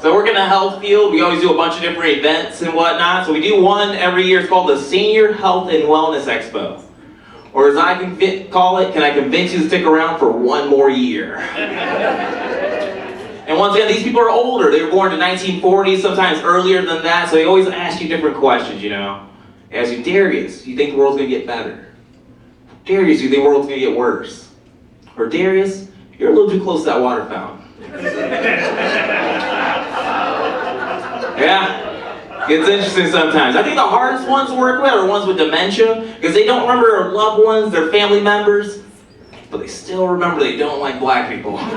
So I work in the health field. We always do a bunch of different events and whatnot. So we do one every year. It's called the Senior Health and Wellness Expo. Or as I can call it, can I convince you to stick around for one more year? And once again, these people are older. They were born in the 1940s, sometimes earlier than that. So they always ask you different questions, you know. They ask you, Darius, do you think the world's going to get better? Darius, do you think the world's going to get worse? Or Darius, you're a little too close to that water fountain. Yeah, gets interesting sometimes. I think the hardest ones to work with are ones with dementia, because they don't remember their loved ones, their family members, but they still remember they don't like black people. It's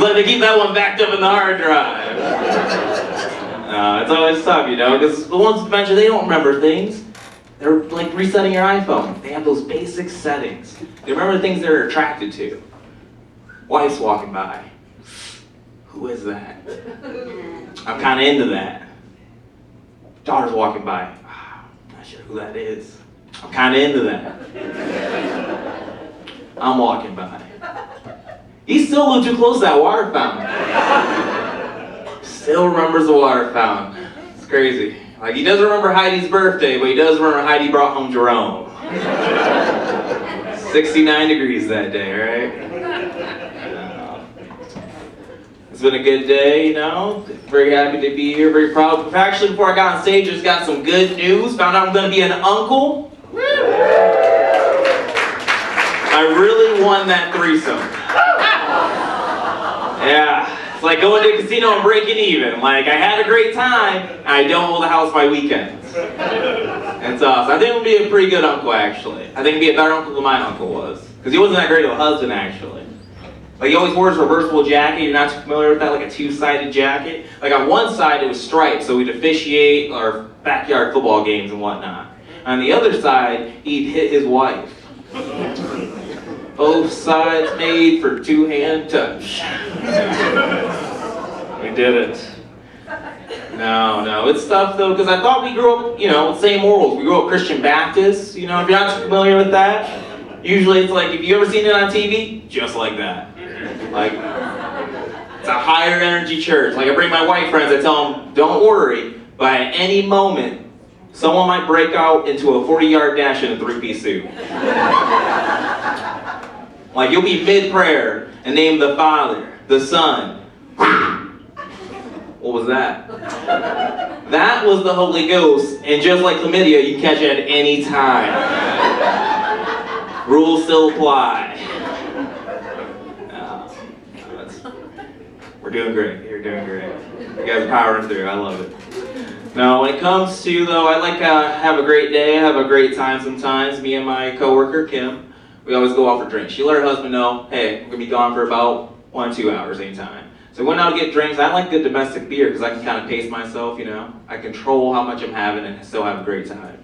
like they keep that one backed up in the hard drive. It's always tough, you know, because the ones with dementia, they don't remember things. They're like resetting your iPhone. They have those basic settings. They remember the things they're attracted to. Wife's walking by. Who is that? I'm kind of into that. Daughter's walking by. Not sure who that is. I'm kind of into that. I'm walking by. He's still a little too close to that water fountain. Still remembers the water fountain. It's crazy. Like, he doesn't remember Heidi's birthday, but he does remember Heidi brought home Jerome. 69 degrees that day, right? It's been a good day, you know. Very happy to be here, very proud. Actually, before I got on stage, just got some good news. Found out I'm going to be an uncle. I really won that threesome. Yeah, it's like going to a casino and breaking even. Like, I had a great time, and I don't owe the house my weekends. It's awesome. I think it'll be a pretty good uncle, actually. I think it'll be a better uncle than my uncle was. Because he wasn't that great of a husband, actually. Like, he always wore his reversible jacket. You're not too familiar with that, like a two-sided jacket. Like, on one side, it was striped, so we'd officiate our backyard football games and whatnot. On the other side, he'd hit his wife. Both sides made for two-hand touch. We did it. No, it's tough though, because I thought we grew up, you know, with same morals. We grew up Christian Baptist, you know, if you're not familiar with that. Usually it's like, if you ever seen it on TV, just like that. Like, it's a higher energy church. Like, I bring my white friends, I tell them, don't worry, but at any moment, someone might break out into a 40-yard dash in a three-piece suit. Like, you'll be mid-prayer and name the Father, the Son. What was that? That was the Holy Ghost, and just like chlamydia, you can catch it at any time. Rules still apply. We're doing great. You're doing great. You guys are powering through. I love it. Now, when it comes to, though, I like to have a great day. I have a great time sometimes. Me and my coworker, Kim, we always go out for drinks. She let her husband know, hey, I'm going to be gone for about 1 or 2 hours anytime. So we went out to get drinks. I like good domestic beer because I can kind of pace myself, you know. I control how much I'm having and still have a great time.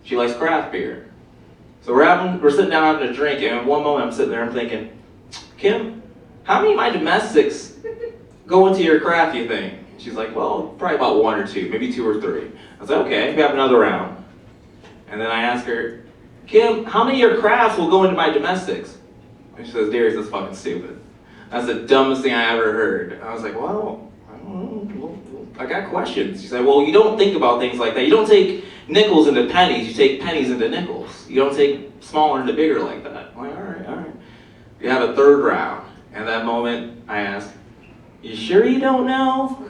She likes craft beer. So we're sitting down having a drink, and at one moment I'm sitting there, I'm thinking, Kim, how many of my domestics go into your craft, you think? She's like, well, probably about 1 or 2, maybe 2 or 3. I was like, okay, we have another round. And then I asked her, Kim, how many of your crafts will go into my domestics? And she says, Darius, that's fucking stupid. That's the dumbest thing I ever heard. I was like, well, I don't know. I got questions. She said, well, you don't think about things like that. You don't take nickels into pennies. You take pennies into nickels. You don't take smaller into bigger like that. I'm like, all right. We have a third round. And at that moment, I asked, you sure you don't know?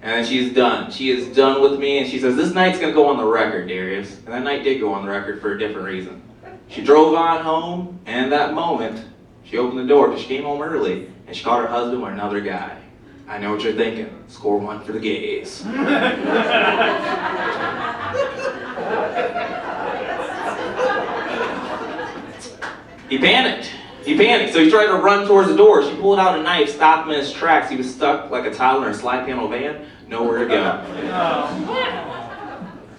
And she's done. She is done with me, and she says, this night's going to go on the record, Darius. And that night did go on the record for a different reason. She drove on home, and at that moment, she opened the door because she came home early, and she caught her husband with another guy. I know what you're thinking. Score 1 for the gays. He panicked. So he tried to run towards the door. She pulled out a knife, stopped him in his tracks. He was stuck like a toddler in a slide panel van, nowhere to go.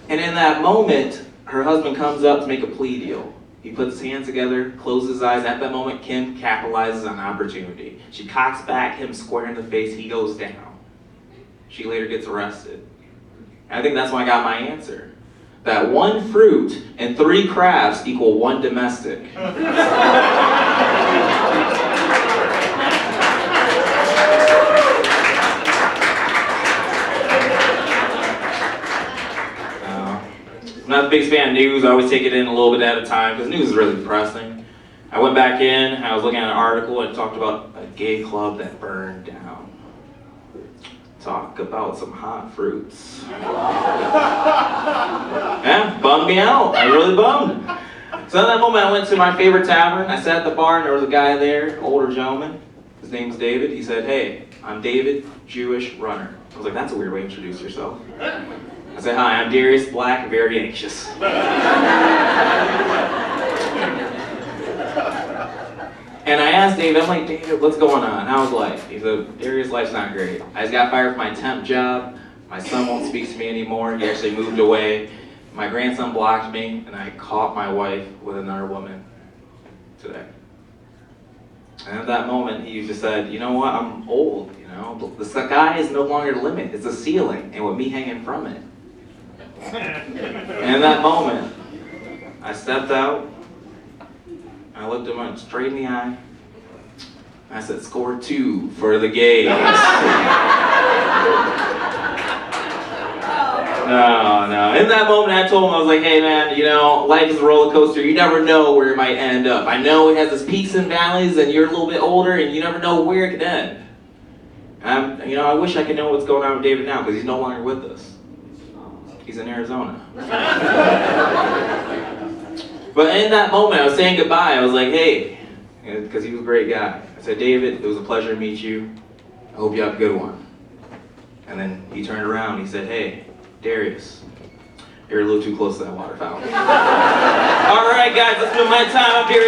And in that moment, her husband comes up to make a plea deal. He puts his hands together, closes his eyes. At that moment, Kim capitalizes on opportunity. She cocks back him square in the face. He goes down. She later gets arrested. And I think that's when I got my answer. That 1 fruit and 3 crafts equal 1 domestic. the biggest fan of news. I always take it in a little bit at a time because news is really depressing. I went back in, I was looking at an article and it talked about a gay club that burned down. Talk about some hot fruits. Yeah, bummed me out. I was really bummed. So at that moment I went to my favorite tavern. I sat at the bar and there was a guy there, older gentleman. His name was David. He said, "Hey, I'm David, Jewish runner." I was like, that's a weird way to introduce yourself. I said, "Hi, I'm Darius, black, very anxious." And I asked David, I'm like, "David, what's going on? How's life?" He said, "Darius, life's not great. I just got fired from my temp job. My son won't speak to me anymore. He actually moved away. My grandson blocked me, and I caught my wife with another woman today." And at that moment, he just said, "You know what, I'm old, you know. The sky is no longer the limit, it's a ceiling, and with me hanging from it." And in that moment, I stepped out, I looked him straight in the eye, and I said, "Score 2 for the gays." No. In that moment, I told him, I was like, "Hey man, you know, life is a roller coaster. You never know where it might end up. I know it has its peaks and valleys, and you're a little bit older, and you never know where it could end." You know, I wish I could know what's going on with David now, because he's no longer with us. He's in Arizona. But in that moment, I was saying goodbye. I was like, "Hey," because he was a great guy. I said, "David, it was a pleasure to meet you. I hope you have a good one." And then he turned around and he said, "Hey, Darius, you're a little too close to that water fountain." All right, guys, let's spend my time up here.